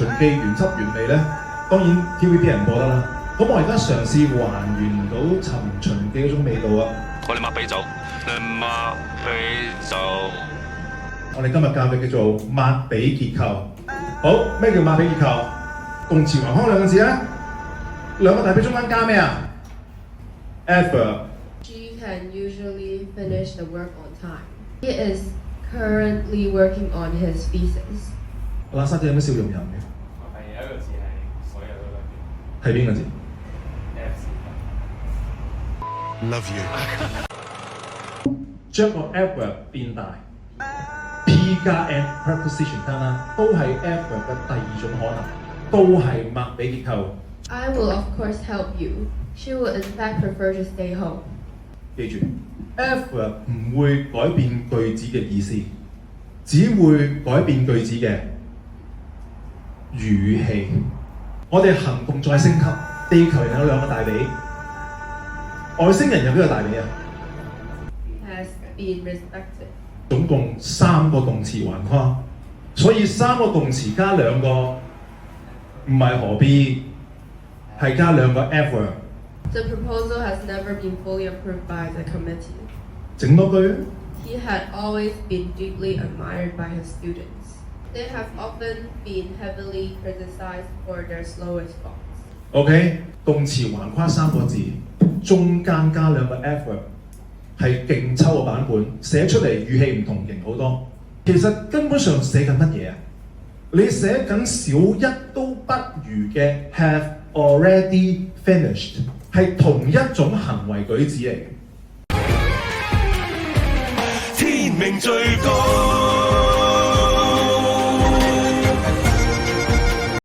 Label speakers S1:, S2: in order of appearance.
S1: 秦記》原汁原味咧，當然 TVB 人播得啦。咁我而家嘗試還原到《尋秦記》嗰種味道啊！
S2: 我哋抹比酒，抹比酒。
S1: 我哋今日教嘅叫做抹比結構。好，咩叫抹比結構？動詞橫框兩個字啊，兩個大髀中間加咩啊 ？adverb。She
S3: can usually finish the work on time. He is currently working on his thesis.
S1: 喇沙姐有咩笑容人嘅？
S4: 係有一個字係所有都得嘅。
S1: 係邊個字
S5: Love you
S1: 將個 adverb 變大 ，P 加 N preposition 間啦，都係 adverb 嘅第二種可能，都係抹比結構。
S3: I will of course help you. She will in fact prefer to stay home.
S1: 記住 adverb 唔會改變句子嘅意思，只會改變句子嘅語氣。我哋行動再升級，地球人有兩個大髀，外星人有幾個大髀啊？
S3: Has been respected.
S1: 總共3個動詞橫框，所以3個動詞加2個唔係何必，係加2個 adverb。The
S3: proposal has never been fully approved by the committee.
S1: 整多句
S3: He had always been deeply admired by his students. They have often been heavily criticized for their slow response.
S1: OK， 動詞橫跨3個字，中間加2個 adverb， 係勁抽嘅版本，寫出嚟語氣唔同，型好多。其實根本上寫緊乜嘢啊？你寫緊小一都不如嘅 have already finished， 係同一種行為舉止嚟嘅。
S5: 天命最高。